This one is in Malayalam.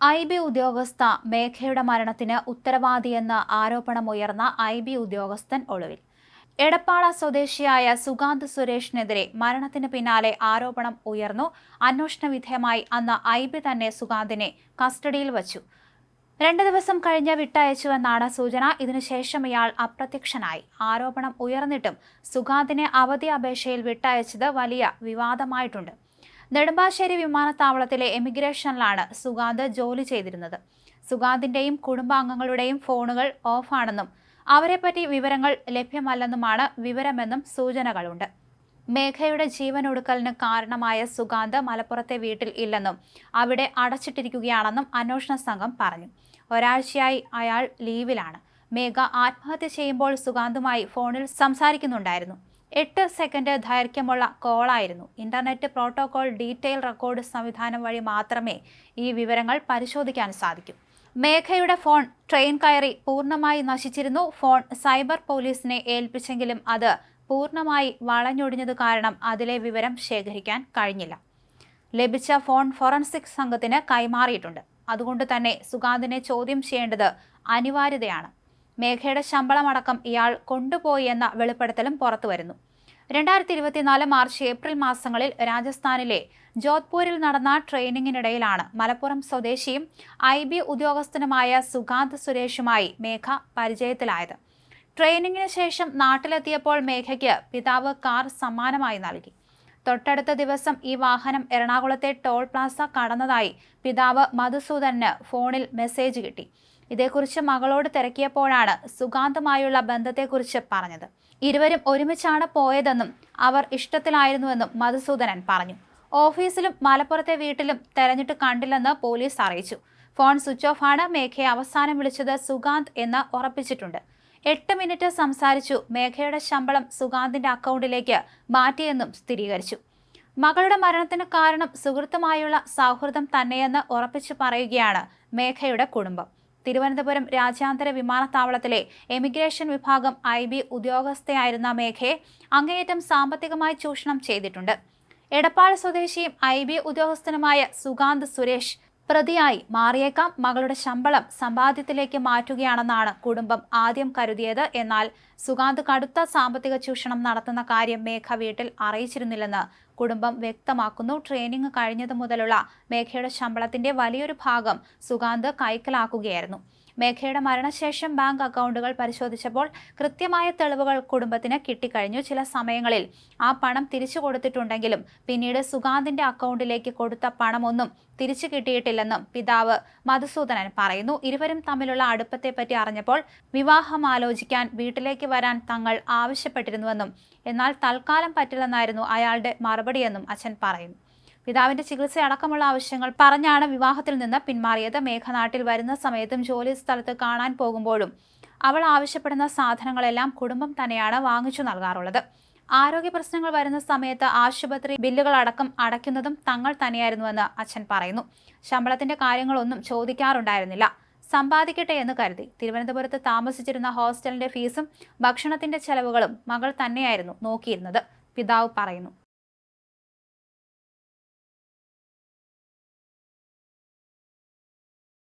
IB ഉദ്യോഗസ്ഥ മേഘയുടെ മരണത്തിന് ഉത്തരവാദിയെന്ന ആരോപണമുയർന്ന IB ഉദ്യോഗസ്ഥൻ ഒളിവിൽ. എടപ്പാള സ്വദേശിയായ സുഗാന്ത് സുരേഷിനെതിരെ മരണത്തിന് പിന്നാലെ ആരോപണം ഉയർന്നു. അന്വേഷണ വിധേയമായി അന്ന് IB തന്നെ സുഗാന്തിനെ കസ്റ്റഡിയിൽ വച്ചു. 2 ദിവസം കഴിഞ്ഞ് വിട്ടയച്ചുവെന്നാണ് സൂചന. ഇതിനുശേഷം ഇയാൾ അപ്രത്യക്ഷനായി. ആരോപണം ഉയർന്നിട്ടും സുഗാന്തിനെ അവധി അപേക്ഷയിൽ വിട്ടയച്ചത് വലിയ വിവാദമായിട്ടുണ്ട്. നെടുമ്പാശ്ശേരി വിമാനത്താവളത്തിലെ എമിഗ്രേഷനിലാണ് സുഗാന്ത് ജോലി ചെയ്തിരുന്നത്. സുഗാന്തിന്റെയും കുടുംബാംഗങ്ങളുടെയും ഫോണുകൾ ഓഫാണെന്നും അവരെപ്പറ്റി വിവരങ്ങൾ ലഭ്യമല്ലെന്നുമാണ് വിവരമെന്നും സൂചനകളുണ്ട്. മേഘയുടെ ജീവനൊടുക്കലിന് കാരണമായ സുഗാന്ത് മലപ്പുറത്തെ വീട്ടിൽ ഇല്ലെന്നും അവിടെ അടച്ചിട്ടിരിക്കുകയാണെന്നും അന്വേഷണ സംഘം പറഞ്ഞു. ഒരാഴ്ചയായി അയാൾ ലീവിലാണ്. മേഘ ആത്മഹത്യ ചെയ്യുമ്പോൾ സുഗാന്തുമായി ഫോണിൽ സംസാരിക്കുന്നുണ്ടായിരുന്നു. 8 സെക്കൻഡ് ദൈർഘ്യമുള്ള കോളായിരുന്നു. ഇന്റർനെറ്റ് പ്രോട്ടോകോൾ ഡീറ്റെയിൽ റെക്കോർഡ് സംവിധാനം വഴി മാത്രമേ ഈ വിവരങ്ങൾ പരിശോധിക്കാൻ സാധിക്കൂ. മേഘയുടെ ഫോൺ ട്രെയിൻ കയറി പൂർണ്ണമായി നശിച്ചിരുന്നു. ഫോൺ സൈബർ പോലീസിനെ ഏൽപ്പിച്ചെങ്കിലും അത് പൂർണ്ണമായി വളഞ്ഞൊടിഞ്ഞത് കാരണം അതിലെ വിവരം ശേഖരിക്കാൻ കഴിഞ്ഞില്ല. ലഭിച്ച ഫോൺ ഫോറൻസിക് സംഘത്തിന് കൈമാറിയിട്ടുണ്ട്. അതുകൊണ്ട് തന്നെ സുഗാന്തിനെ ചോദ്യം ചെയ്യേണ്ടത് അനിവാര്യതയാണ്. മേഘയുടെ ശമ്പളമടക്കം ഇയാൾ കൊണ്ടുപോയി എന്ന വെളിപ്പെടുത്തലും പുറത്തുവരുന്നു. 2024 മാർച്ച് ഏപ്രിൽ മാസങ്ങളിൽ രാജസ്ഥാനിലെ ജോധ്പൂരിൽ നടന്ന ട്രെയിനിങ്ങിനിടയിലാണ് മലപ്പുറം സ്വദേശിയും IB ഉദ്യോഗസ്ഥനുമായ സുഗാന്ത് സുരേഷുമായി മേഘ പരിചയത്തിലായത്. ട്രെയിനിങ്ങിന് ശേഷം നാട്ടിലെത്തിയപ്പോൾ മേഘയ്ക്ക് പിതാവ് കാർ സമ്മാനമായി നൽകി. തൊട്ടടുത്ത ദിവസം ഈ വാഹനം എറണാകുളത്തെ ടോൾ പ്ലാസ കടന്നതായി പിതാവ് മധുസൂദനന് ഫോണിൽ മെസ്സേജ് കിട്ടി. ഇതേക്കുറിച്ച് മകളോട് തിരക്കിയപ്പോഴാണ് സുഗാന്തുമായുള്ള ബന്ധത്തെക്കുറിച്ച് പറഞ്ഞത്. ഇരുവരും ഒരുമിച്ചാണ് പോയതെന്നും അവർ ഇഷ്ടത്തിലായിരുന്നുവെന്നും മധുസൂദനൻ പറഞ്ഞു. ഓഫീസിലും മലപ്പുറത്തെ വീട്ടിലും തെരഞ്ഞിട്ട് കണ്ടില്ലെന്ന് പോലീസ് അറിയിച്ചു. ഫോൺ സ്വിച്ച് ഓഫ് ആണ്. മേഘയെ അവസാനം വിളിച്ചത് സുഗാന്ത് എന്ന് ഉറപ്പിച്ചിട്ടുണ്ട്. 8 മിനിറ്റ് സംസാരിച്ചു. മേഘയുടെ ശമ്പളം സുഗാന്തിന്റെ അക്കൗണ്ടിലേക്ക് മാറ്റിയെന്നും സ്ഥിരീകരിച്ചു. മകളുടെ മരണത്തിന് കാരണം സുഹൃത്തുമായുള്ള സൗഹൃദം തന്നെയെന്ന് ഉറപ്പിച്ചു പറയുകയാണ് മേഘയുടെ കുടുംബം. തിരുവനന്തപുരം രാജ്യാന്തര വിമാനത്താവളത്തിലെ എമിഗ്രേഷൻ വിഭാഗം IB ഉദ്യോഗസ്ഥയായിരുന്ന മേഘയെ അങ്ങേയറ്റം സാമ്പത്തികമായി ചൂഷണം ചെയ്തിട്ടുണ്ട്. എടപ്പാൾ സ്വദേശിയും IB ഉദ്യോഗസ്ഥനുമായ സുഗാന്ത് സുരേഷ് പ്രതിയായി മാറിയേക്കാം. മകളുടെ ശമ്പളം സമ്പാദ്യത്തിലേക്ക് മാറ്റുകയാണെന്നാണ് കുടുംബം ആദ്യം കരുതിയത്. എന്നാൽ സുഗാന്ത് കടുത്ത സാമ്പത്തിക ചൂഷണം നടത്തുന്ന കാര്യം മേഘ വീട്ടിൽ അറിയിച്ചിരുന്നില്ലെന്ന് കുടുംബം വ്യക്തമാക്കുന്നു. ട്രെയിനിങ് കഴിഞ്ഞതു മുതലുള്ള മേഘയുടെ ശമ്പളത്തിന്റെ വലിയൊരു ഭാഗം സുഗാന്ത് കൈക്കലാക്കുകയായിരുന്നു. മേഘയുടെ മരണശേഷം ബാങ്ക് അക്കൗണ്ടുകൾ പരിശോധിച്ചപ്പോൾ കൃത്യമായ തെളിവുകൾ കുടുംബത്തിന് കിട്ടിക്കഴിഞ്ഞു. ചില സമയങ്ങളിൽ ആ പണം തിരിച്ചു കൊടുത്തിട്ടുണ്ടെങ്കിലും പിന്നീട് സുഗാന്തിന്റെ അക്കൗണ്ടിലേക്ക് കൊടുത്ത പണമൊന്നും തിരിച്ചു കിട്ടിയിട്ടില്ലെന്നും പിതാവ് മധുസൂദനൻ പറയുന്നു. ഇരുവരും തമ്മിലുള്ള അടുപ്പത്തെപ്പറ്റി അറിഞ്ഞപ്പോൾ വിവാഹം ആലോചിക്കാൻ വീട്ടിലേക്ക് വരാൻ തങ്ങൾ ആവശ്യപ്പെട്ടിരുന്നുവെന്നും എന്നാൽ തൽക്കാലം പറ്റില്ലെന്നായിരുന്നു അയാളുടെ മറുപടിയെന്നും അച്ഛൻ പറയുന്നു. പിതാവിന്റെ ചികിത്സയടക്കമുള്ള ആവശ്യങ്ങൾ പറഞ്ഞാണ് വിവാഹത്തിൽ നിന്ന് പിന്മാറിയത്. മേഘ നാട്ടിൽ വരുന്ന സമയത്തും ജോലി സ്ഥലത്ത് കാണാൻ പോകുമ്പോഴും അവൾ ആവശ്യപ്പെടുന്ന സാധനങ്ങളെല്ലാം കുടുംബം തന്നെയാണ് വാങ്ങിച്ചു നൽകാറുള്ളത്. ആരോഗ്യ പ്രശ്നങ്ങൾ വരുന്ന സമയത്ത് ആശുപത്രി ബില്ലുകളടക്കം അടയ്ക്കുന്നതും തങ്ങൾ തന്നെയായിരുന്നുവെന്ന് അച്ഛൻ പറയുന്നു. ശമ്പളത്തിന്റെ കാര്യങ്ങളൊന്നും ചോദിക്കാറുണ്ടായിരുന്നില്ല. സമ്പാദിക്കട്ടെ എന്ന് കരുതി. തിരുവനന്തപുരത്ത് താമസിച്ചിരുന്ന ഹോസ്റ്റലിന്റെ ഫീസും ഭക്ഷണത്തിന്റെ ചെലവുകളും മകൾ തന്നെയായിരുന്നു നോക്കിയിരുന്നത്, പിതാവ് പറയുന്നു.